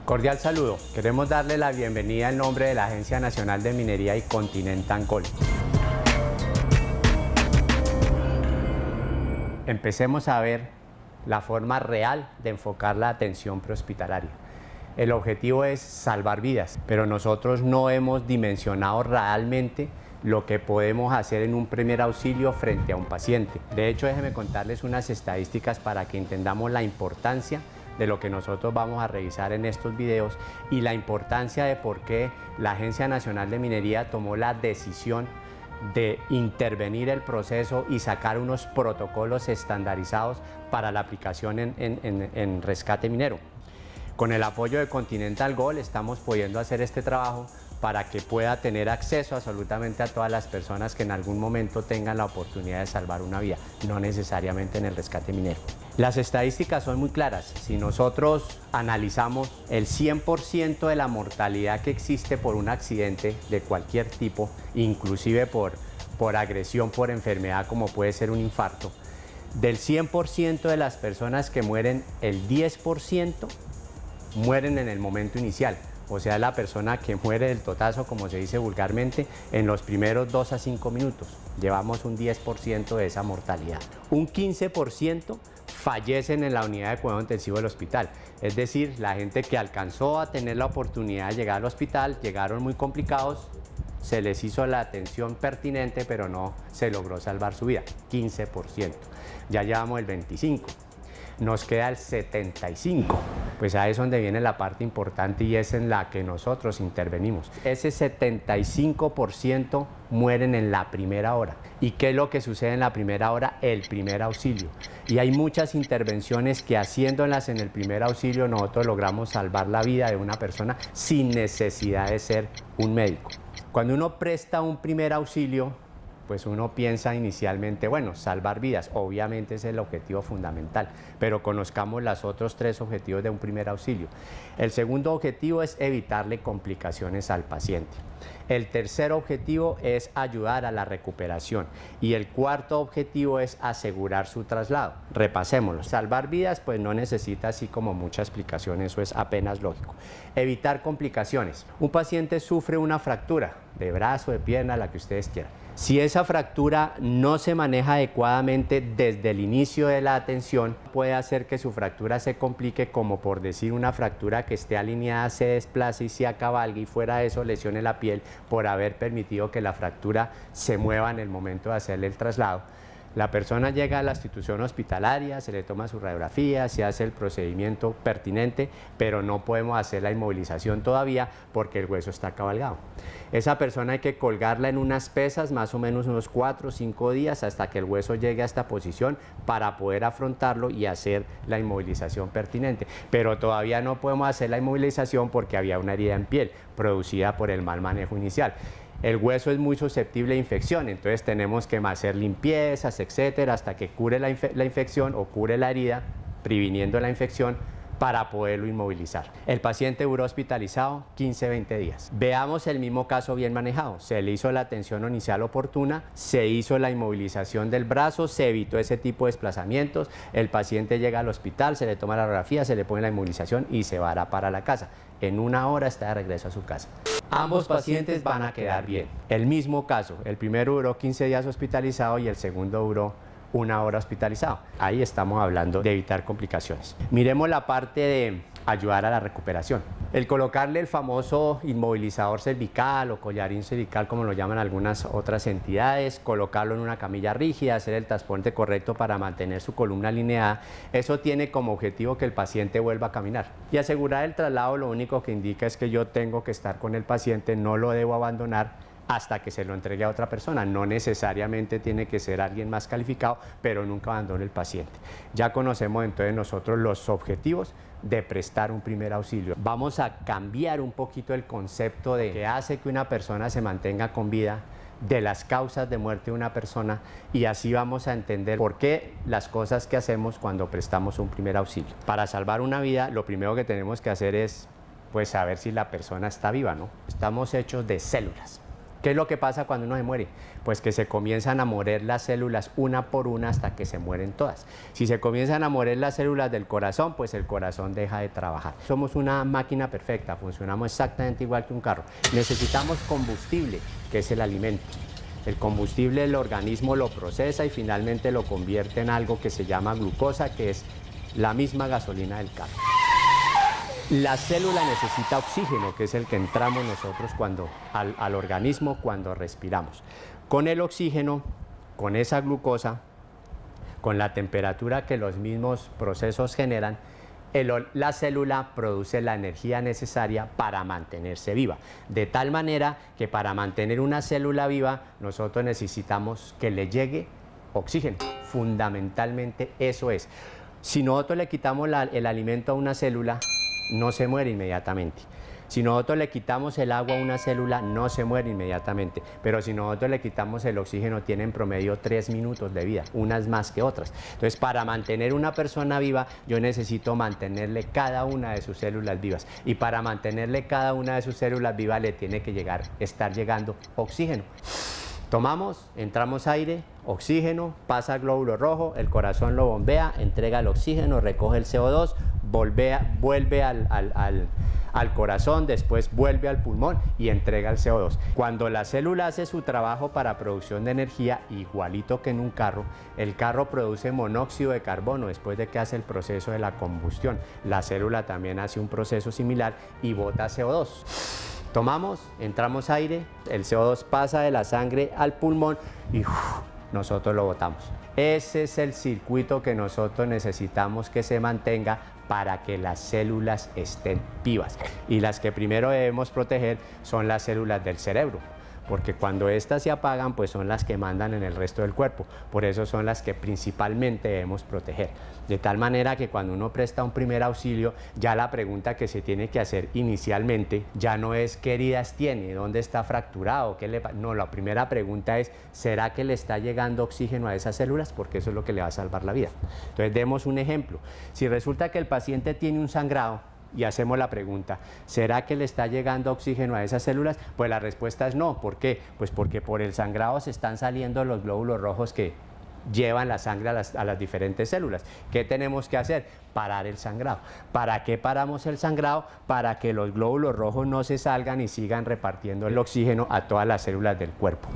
Cordial saludo. Queremos darle la bienvenida en nombre de la Agencia Nacional de Minería y Continental Gold. Empecemos a ver la forma real de enfocar la atención prehospitalaria. El objetivo es salvar vidas, pero nosotros no hemos dimensionado realmente lo que podemos hacer en un primer auxilio frente a un paciente. De hecho, déjenme contarles unas estadísticas para que entendamos la importancia de lo que nosotros vamos a revisar en estos videos y la importancia de por qué la Agencia Nacional de Minería tomó la decisión de intervenir el proceso y sacar unos protocolos estandarizados para la aplicación en rescate minero. Con el apoyo de Continental Gold estamos pudiendo hacer este trabajo para que pueda tener acceso absolutamente a todas las personas que en algún momento tengan la oportunidad de salvar una vida, no necesariamente en el rescate minero. Las estadísticas son muy claras. Si nosotros analizamos el 100% de la mortalidad que existe por un accidente de cualquier tipo, inclusive por agresión, por enfermedad como puede ser un infarto, del 100% de las personas que mueren, el 10% mueren en el momento inicial. O sea, la persona que muere del totazo, como se dice vulgarmente, en los primeros 2 a 5 minutos. Llevamos un 10% de esa mortalidad. Un 15% fallecen en la unidad de cuidado intensivo del hospital. Es decir, la gente que alcanzó a tener la oportunidad de llegar al hospital, llegaron muy complicados, se les hizo la atención pertinente, pero no se logró salvar su vida. 15%. Ya llevamos el 25%. Nos queda el 75%. Pues ahí es donde viene la parte importante y es en la que nosotros intervenimos. Ese 75% mueren en la primera hora. ¿Y qué es lo que sucede en la primera hora? El primer auxilio. Y hay muchas intervenciones que haciéndolas en el primer auxilio nosotros logramos salvar la vida de una persona sin necesidad de ser un médico. Cuando uno presta un primer auxilio, pues uno piensa inicialmente, bueno, salvar vidas, obviamente es el objetivo fundamental, pero conozcamos los otros 3 objetivos de un primer auxilio. El segundo objetivo es evitarle complicaciones al paciente. El tercer objetivo es ayudar a la recuperación y el cuarto objetivo es asegurar su traslado. Repasémoslo. Salvar vidas pues no necesita así como mucha explicación, eso es apenas lógico. Evitar complicaciones. Un paciente sufre una fractura de brazo, de pierna, la que ustedes quieran. Si esa fractura no se maneja adecuadamente desde el inicio de la atención, puede hacer que su fractura se complique, como por decir una fractura que esté alineada se desplace y se acabalgue y fuera de eso lesione la piel por haber permitido que la fractura se mueva en el momento de hacerle el traslado. La persona llega a la institución hospitalaria, se le toma su radiografía, se hace el procedimiento pertinente, pero no podemos hacer la inmovilización todavía porque el hueso está cabalgado. Esa persona hay que colgarla en unas pesas más o menos unos 4 o 5 días hasta que el hueso llegue a esta posición para poder afrontarlo y hacer la inmovilización pertinente. Pero todavía no podemos hacer la inmovilización porque había una herida en piel producida por el mal manejo inicial. El hueso es muy susceptible a infección, entonces tenemos que hacer limpiezas, etcétera, hasta que cure la infección o cure la herida, previniendo la infección para poderlo inmovilizar. El paciente duró hospitalizado 15-20 días. Veamos el mismo caso bien manejado. Se le hizo la atención inicial oportuna, se hizo la inmovilización del brazo, se evitó ese tipo de desplazamientos, el paciente llega al hospital, se le toma la radiografía, se le pone la inmovilización y se va para la casa. En 1 hora está de regreso a su casa. Ambos pacientes van a quedar bien. El mismo caso, el primero duró 15 días hospitalizado y el segundo duró 1 hora hospitalizado. Ahí estamos hablando de evitar complicaciones. Miremos la parte de ayudar a la recuperación. El colocarle el famoso inmovilizador cervical o collarín cervical, como lo llaman algunas otras entidades, colocarlo en una camilla rígida, hacer el transporte correcto para mantener su columna alineada, eso tiene como objetivo que el paciente vuelva a caminar. Y asegurar el traslado lo único que indica es que yo tengo que estar con el paciente, no lo debo abandonar hasta que se lo entregue a otra persona. No necesariamente tiene que ser alguien más calificado, pero nunca abandone el paciente. Ya conocemos entonces nosotros los objetivos de prestar un primer auxilio. Vamos a cambiar un poquito el concepto de qué hace que una persona se mantenga con vida, de las causas de muerte de una persona, y así vamos a entender por qué las cosas que hacemos cuando prestamos un primer auxilio. Para salvar una vida, lo primero que tenemos que hacer es pues saber si la persona está viva, ¿no? Estamos hechos de células. ¿Qué es lo que pasa cuando uno se muere? Pues que se comienzan a morir las células una por una hasta que se mueren todas. Si se comienzan a morir las células del corazón, pues el corazón deja de trabajar. Somos una máquina perfecta, funcionamos exactamente igual que un carro. Necesitamos combustible, que es el alimento. El combustible el organismo lo procesa y finalmente lo convierte en algo que se llama glucosa, que es la misma gasolina del carro. La célula necesita oxígeno, que es el que entramos nosotros al organismo cuando respiramos. Con el oxígeno, con esa glucosa, con la temperatura que los mismos procesos generan, la célula produce la energía necesaria para mantenerse viva. De tal manera que para mantener una célula viva, nosotros necesitamos que le llegue oxígeno. Fundamentalmente eso es. Si nosotros le quitamos el alimento a una célula, no se muere inmediatamente. Si nosotros le quitamos el agua a una célula, no se muere inmediatamente. Pero si nosotros le quitamos el oxígeno, tiene en promedio 3 minutos de vida, unas más que otras. Entonces, para mantener una persona viva, yo necesito mantenerle cada una de sus células vivas. Y para mantenerle cada una de sus células vivas, le tiene que estar llegando oxígeno. Tomamos, entramos aire, oxígeno, pasa al glóbulo rojo, el corazón lo bombea, entrega el oxígeno, recoge el CO2, vuelve al corazón, después vuelve al pulmón y entrega el CO2. Cuando la célula hace su trabajo para producción de energía, igualito que en un carro, el carro produce monóxido de carbono después de que hace el proceso de la combustión. La célula también hace un proceso similar y bota CO2. Tomamos, entramos aire, el CO2 pasa de la sangre al pulmón y nosotros lo botamos. Ese es el circuito que nosotros necesitamos que se mantenga para que las células estén vivas. Y las que primero debemos proteger son las células del cerebro, porque cuando éstas se apagan, pues son las que mandan en el resto del cuerpo. Por eso son las que principalmente debemos proteger. De tal manera que cuando uno presta un primer auxilio, ya la pregunta que se tiene que hacer inicialmente ya no es qué heridas tiene, dónde está fracturado, no, la primera pregunta es ¿será que le está llegando oxígeno a esas células? Porque eso es lo que le va a salvar la vida. Entonces demos un ejemplo. Si resulta que el paciente tiene un sangrado, y hacemos la pregunta, ¿será que le está llegando oxígeno a esas células? Pues la respuesta es no. ¿Por qué? Pues porque por el sangrado se están saliendo los glóbulos rojos que llevan la sangre a las diferentes células. ¿Qué tenemos que hacer? Parar el sangrado. ¿Para qué paramos el sangrado? Para que los glóbulos rojos no se salgan y sigan repartiendo el oxígeno a todas las células del cuerpo.